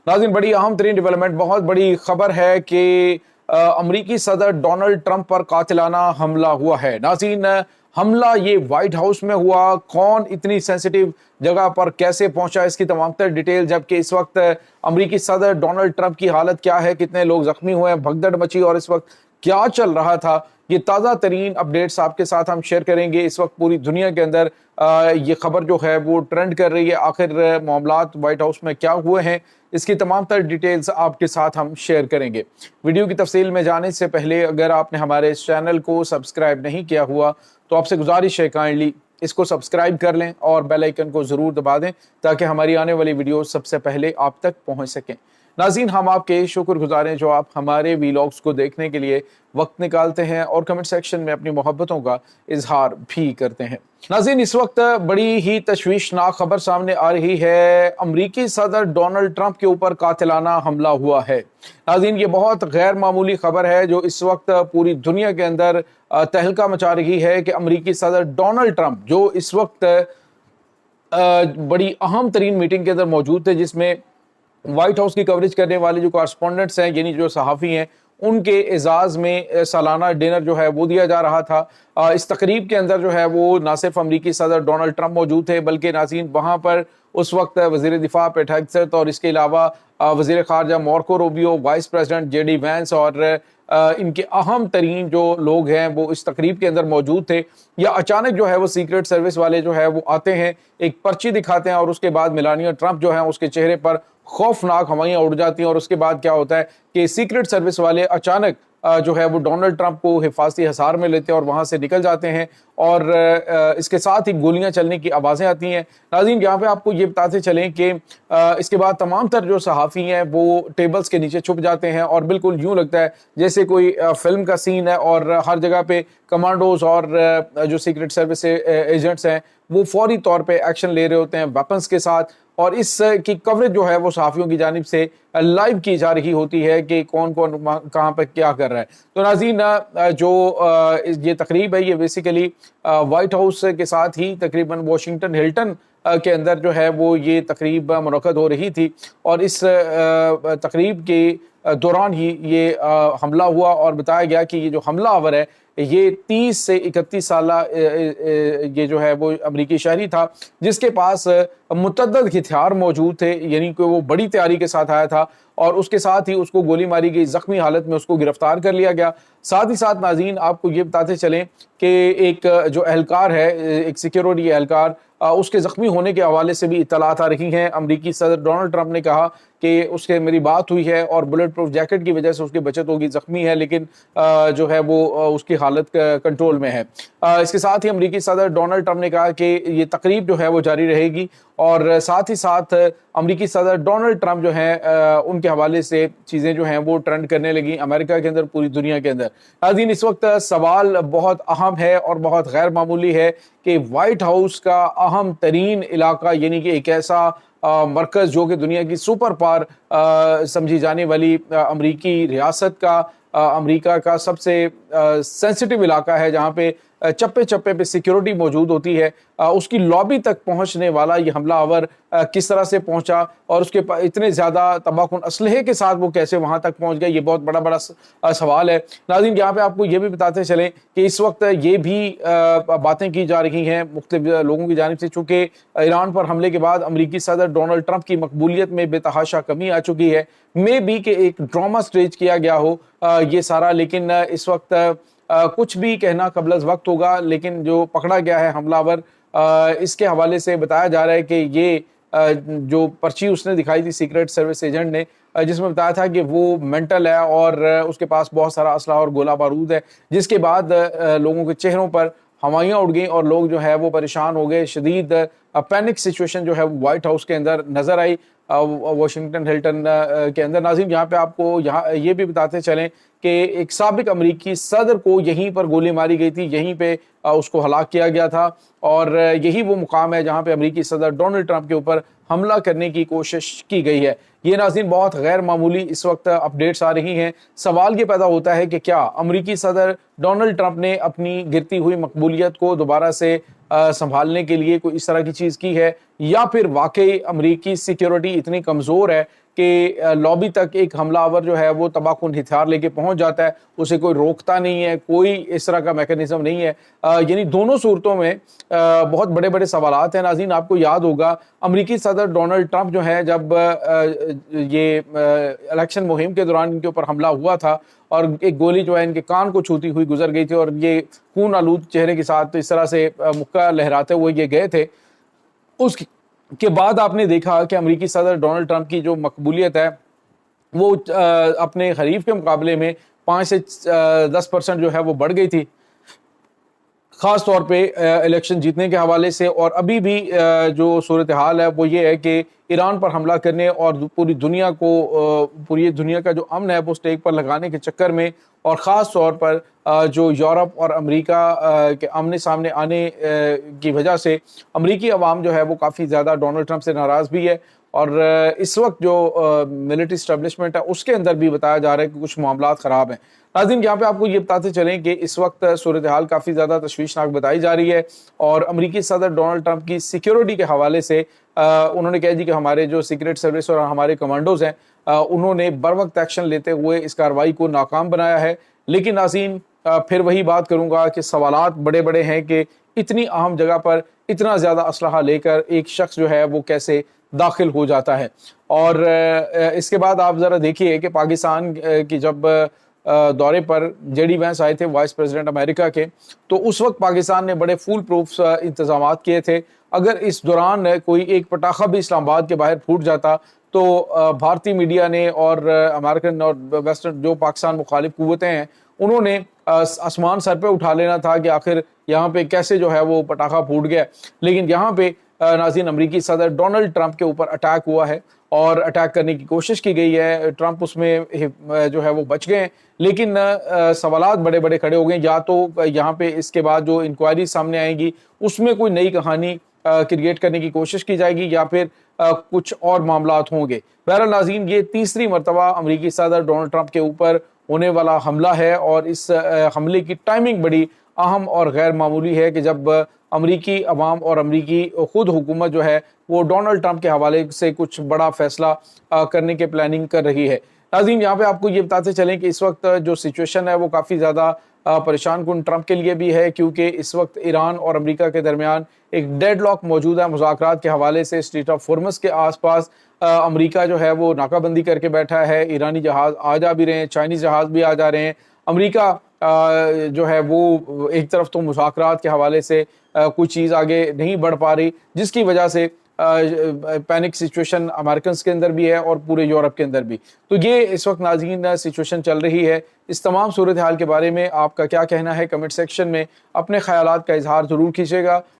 नाज़रीन, बड़ी अहम तरीन डेवलपमेंट, बहुत बड़ी खबर है कि अमरीकी सदर डोनाल्ड ट्रंप पर कातिलाना हमला हुआ है। नाज़रीन, हमला ये व्हाइट हाउस में हुआ, कौन इतनी सेंसिटिव जगह पर कैसे पहुंचा, इसकी तमाम तर डिटेल, जबकि इस वक्त अमरीकी सदर डोनाल्ड ट्रंप की हालत क्या है, कितने लोग जख्मी हुए हैं, भगदड़ मची और इस वक्त क्या चल रहा था, ये ताज़ा तरीन अपडेट्स आपके साथ हम शेयर करेंगे। इस वक्त पूरी दुनिया के अंदर ये खबर जो है वो ट्रेंड कर रही है। आखिर मामलात व्हाइट हाउस में क्या हुए हैं, इसकी तमाम तर डिटेल्स आपके साथ हम शेयर करेंगे। वीडियो की तफसील में जाने से पहले अगर आपने हमारे इस चैनल को सब्सक्राइब नहीं किया हुआ तो आपसे गुजारिश है काइंडली इसको सब्सक्राइब कर लें और बेल आइकन को ज़रूर दबा दें ताकि हमारी आने वाली वीडियो सबसे पहले आप तक पहुंच सकें। नाज़रीन, हम आपके शुक्रगुजार हैं जो आप हमारे वीलॉग्स को देखने के लिए वक्त निकालते हैं और कमेंट सेक्शन में अपनी मोहब्बतों का इजहार भी करते हैं। नाज़रीन, इस वक्त बड़ी ही तशवीशनाक खबर सामने आ रही है। अमरीकी सदर डोनाल्ड ट्रंप के ऊपर कातिलाना हमला हुआ है। नाज़रीन, ये बहुत गैर मामूली खबर है जो इस वक्त पूरी दुनिया के अंदर तहलका मचा रही है कि अमरीकी सदर डोनाल्ड ट्रंप जो इस वक्त बड़ी अहम तरीन मीटिंग के अंदर मौजूद थे, जिसमें व्हाइट हाउस की कवरेज करने वाले जो कॉरस्पॉन्डेंट्स हैं, यानी जो सहाफ़ी हैं, उनके एजाज में सालाना डिनर जो है वो दिया जा रहा था। इस तकरीब के अंदर जो है वो ना सिर्फ अमरीकी सदर डोनाल्ड ट्रंप मौजूद थे बल्कि नाज़रीन वहाँ पर उस वक्त वज़ीर दिफा पेट हेग्सेथ और इसके अलावा वज़ीर ख़ारजा Marco Rubio, vice president JD Vance और इनके अहम तरीन जो लोग हैं वो इस तकरीब के अंदर मौजूद थे। या अचानक जो है वो सीक्रेट सर्विस वाले जो है वो आते हैं, एक पर्ची दिखाते हैं और उसके बाद मेलानिया ट्रंप जो है उसके चेहरे पर खौफनाक हवाइयाँ उड़ जाती हैं और उसके बाद क्या होता है कि सीक्रेट सर्विस वाले अचानक जो है वो डोनाल्ड ट्रंप को हिफाजती हिसार में लेते हैं और वहाँ से निकल जाते हैं और इसके साथ ही गोलियां चलने की आवाज़ें आती हैं। नाज़रीन, यहाँ पे आपको ये बताते चलें कि इसके बाद तमाम तर जो सहाफ़ी हैं वो टेबल्स के नीचे छुप जाते हैं और बिल्कुल यूँ लगता है जैसे कोई फिल्म का सीन है और हर जगह पे कमांडोज और जो सीक्रेट सर्विस एजेंट्स हैं वो फौरी तौर पे एक्शन ले रहे होते हैं वेपन्स के साथ और इस की कवरेज जो है वो सहाफ़ियों की जानिब से लाइव की जा रही होती है कि कौन कौन कहाँ पर क्या कर रहा है। तो नाज़रीन, जो ये तकरीब है ये बेसिकली वाइट हाउस के साथ ही तकरीबन वाशिंगटन हिल्टन के अंदर जो है वो ये तकरीब मुनक़्क़द हो रही थी और इस तकरीब के दौरान ही ये हमला हुआ और बताया गया कि ये जो हमला आवर है ये 30 से 31 साल ये जो है वो अमरीकी शहरी था जिसके पास मुतअद्दिद हथियार मौजूद थे, यानी कि वो बड़ी तैयारी के साथ आया था और उसके साथ ही उसको गोली मारी गई, जख्मी हालत में उसको गिरफ्तार कर लिया गया। साथ ही साथ नाज़रीन आपको ये बताते चलें कि एक जो एहलकार है, एक सिक्योरिटी एहलकार, उसके ज़ख्मी होने के हवाले से भी इत्तलात आ रही हैं। अमरीकी सदर डोनाल्ड ट्रंप ने कहा कि उसके मेरी बात हुई है और बुलेट प्रूफ जैकेट की वजह से उसकी बचत होगी, ज़ख्मी है लेकिन जो है वो उसकी हालत कंट्रोल में है। इसके साथ ही अमरीकी सदर डोनाल्ड ट्रंप ने कहा कि ये तकरीब जो है वो जारी रहेगी और साथ ही साथ अमरीकी सदर डोनाल्ड ट्रंप जो हैं उनके हवाले से चीज़ें जो हैं वो ट्रेंड करने लगी अमेरिका के अंदर, पूरी दुनिया के अंदर। नाज़रीन, इस वक्त सवाल बहुत अहम है और बहुत गैर मामूली है कि वाइट हाउस का अहम तरीन इलाका, यानी कि एक ऐसा मरकज़ जो कि दुनिया की सुपर पावर समझी जाने वाली अमरीकी रियासत का, अमरीका का सबसे सेंसिटिव इलाका है जहाँ पे चप्पे चप्पे पे सिक्योरिटी मौजूद होती है, उसकी लॉबी तक पहुंचने वाला ये हमलावर किस तरह से पहुंचा और उसके इतने ज़्यादा तबाहकुन असलहे के साथ वो कैसे वहां तक पहुंच गया, ये बहुत बड़ा बड़ा सवाल है। नाज़रीन, यहाँ पे आपको ये भी बताते चलें कि इस वक्त ये भी बातें की जा रही हैं मुख्तलिफ लोगों की जानिब से, चूँकि ईरान पर हमले के बाद अमरीकी सदर डोनाल्ड ट्रंप की मकबूलियत में बेतहाशा कमी आ चुकी है। मे बी कि एक ड्रामा स्टेज किया गया हो ये सारा, लेकिन इस वक्त कुछ भी कहना कबल वक्त होगा। लेकिन जो पकड़ा गया है हमलावर, इसके हवाले से बताया जा रहा है कि ये जो पर्ची उसने दिखाई थी सीक्रेट सर्विस एजेंट ने, जिसमें बताया था कि वो मेंटल है और उसके पास बहुत सारा असला और गोला बारूद है, जिसके बाद लोगों के चेहरों पर हवाइयाँ उड़ गई और लोग जो है वो परेशान हो गए। शदीद पैनिक सिचुएशन जो है व्हाइट हाउस के अंदर नज़र आई वाशिंगटन हिल्टन के अंदर। नाज़रीन, यहाँ पे आपको यहाँ ये भी बताते चलें कि एक साबिक अमरीकी सदर को यहीं पर गोली मारी गई थी, यहीं पे उसको हलाक किया गया था और यही वो मुकाम है जहाँ पे अमरीकी सदर डोनाल्ड ट्रंप के ऊपर हमला करने की कोशिश की गई है। ये नाज़रीन बहुत गैर मामूली इस वक्त अपडेट्स आ रही हैं। सवाल ये पैदा होता है कि क्या अमरीकी सदर डोनाल्ड ट्रंप ने अपनी गिरती हुई मकबूलियत को दोबारा से संभालने के लिए कोई इस तरह की चीज़ की है या फिर वाकई अमरीकी सिक्योरिटी इतनी कमज़ोर है کہ لابی تک ایک حملہ آور جو ہے وہ تباہ کن ہتھیار لے کے پہنچ جاتا ہے, اسے کوئی روکتا نہیں ہے, کوئی اس طرح کا میکینزم نہیں ہے. یعنی دونوں صورتوں میں بہت بڑے بڑے سوالات ہیں. ناظرین, آپ کو یاد ہوگا امریکی صدر ڈونلڈ ٹرمپ جو ہے جب یہ الیکشن مہم کے دوران ان کے اوپر حملہ ہوا تھا اور ایک گولی جو ہے ان کے کان کو چھوتی ہوئی گزر گئی تھی اور یہ خون آلود چہرے کے ساتھ اس طرح سے مکہ لہراتے ہوئے یہ گئے تھے, اس کے بعد آپ نے دیکھا کہ امریکی صدر ڈونلڈ ٹرمپ کی جو مقبولیت ہے وہ اپنے حریف کے مقابلے میں 5 سے 10% جو ہے وہ بڑھ گئی تھی, خاص طور پہ الیکشن جیتنے کے حوالے سے. اور ابھی بھی جو صورتحال ہے وہ یہ ہے کہ ایران پر حملہ کرنے اور پوری دنیا کا جو امن ہے وہ اسٹیک پر لگانے کے چکر میں, اور خاص طور پر جو یورپ اور امریکہ کے آمنے سامنے آنے کی وجہ سے امریکی عوام جو ہے وہ کافی زیادہ ڈونلڈ ٹرمپ سے ناراض بھی ہے. اور اس وقت جو ملٹری اسٹیبلشمنٹ ہے اس کے اندر بھی بتایا جا رہا ہے کہ کچھ معاملات خراب ہیں. ناظرین, یہاں پہ آپ کو یہ بتاتے چلیں کہ اس وقت صورتحال کافی زیادہ تشویشناک بتائی جا رہی ہے, اور امریکی صدر ڈونلڈ ٹرمپ کی سیکیورٹی کے حوالے سے انہوں نے کہا جی کہ ہمارے جو سیکریٹ سروس اور ہمارے کمانڈوز ہیں انہوں نے بر وقت ایکشن لیتے ہوئے اس کارروائی کو ناکام بنایا ہے. لیکن ناظرین, پھر وہی بات کروں گا کہ سوالات بڑے بڑے ہیں کہ اتنی اہم جگہ پر اتنا زیادہ اسلحہ لے کر ایک شخص جو ہے وہ کیسے داخل ہو جاتا ہے. اور اس کے بعد آپ ذرا دیکھیے کہ پاکستان کی جب دورے پر جے ڈی وینس آئے تھے وائس پریزیڈنٹ امریکہ کے, تو اس وقت پاکستان نے بڑے فول پروف انتظامات کیے تھے. اگر اس دوران کوئی ایک پٹاخہ بھی اسلام آباد کے باہر پھوٹ جاتا تو بھارتی میڈیا نے اور امریکن اور ویسٹرن جو پاکستان مخالف قوتیں ہیں انہوں نے آسمان سر پہ اٹھا لینا تھا کہ آخر یہاں پہ کیسے جو ہے وہ پٹاخہ پھوٹ گیا. لیکن یہاں پہ ناظرین امریکی صدر ڈونلڈ ٹرمپ کے اوپر اٹیک ہوا ہے اور اٹیک کرنے کی کوشش کی گئی ہے. ٹرمپ اس میں جو ہے وہ بچ گئے ہیں, لیکن سوالات بڑے بڑے کھڑے ہو گئے. یا تو یہاں پہ اس کے بعد جو انکوائری سامنے آئیں گی اس میں کوئی نئی کہانی کریٹ کرنے کی کوشش کی جائے گی, یا پھر کچھ اور معاملات ہوں گے. بہرحال ناظرین, یہ تیسری مرتبہ امریکی صدر ڈونلڈ ٹرمپ کے اوپر ہونے والا حملہ ہے, اور اس حملے کی ٹائمنگ بڑی اہم اور غیر معمولی ہے کہ جب امریکی عوام اور امریکی خود حکومت جو ہے وہ ڈونلڈ ٹرمپ کے حوالے سے کچھ بڑا فیصلہ کرنے کے پلاننگ کر رہی ہے. ناظرین, یہاں پہ آپ کو یہ بتاتے چلیں کہ اس وقت جو سچویشن ہے وہ کافی زیادہ پریشان کن ٹرمپ کے لیے بھی ہے, کیونکہ اس وقت ایران اور امریکہ کے درمیان ایک ڈیڈ لاک موجود ہے مذاکرات کے حوالے سے. اسٹریٹ آف ہارمز کے آس پاس امریکہ جو ہے وہ ناکہ بندی کر کے بیٹھا ہے, ایرانی جہاز آ جا بھی رہے ہیں, چائنیز جہاز بھی آ جا رہے ہیں. امریکہ جو ہے وہ ایک طرف تو مذاکرات کے حوالے سے کوئی چیز آگے نہیں بڑھ پا رہی, جس کی وجہ سے پینک سچویشن امریکنز کے اندر بھی ہے اور پورے یورپ کے اندر بھی. تو یہ اس وقت ناظرین سچویشن چل رہی ہے. اس تمام صورتحال کے بارے میں آپ کا کیا کہنا ہے؟ کمنٹ سیکشن میں اپنے خیالات کا اظہار ضرور کیجیے گا.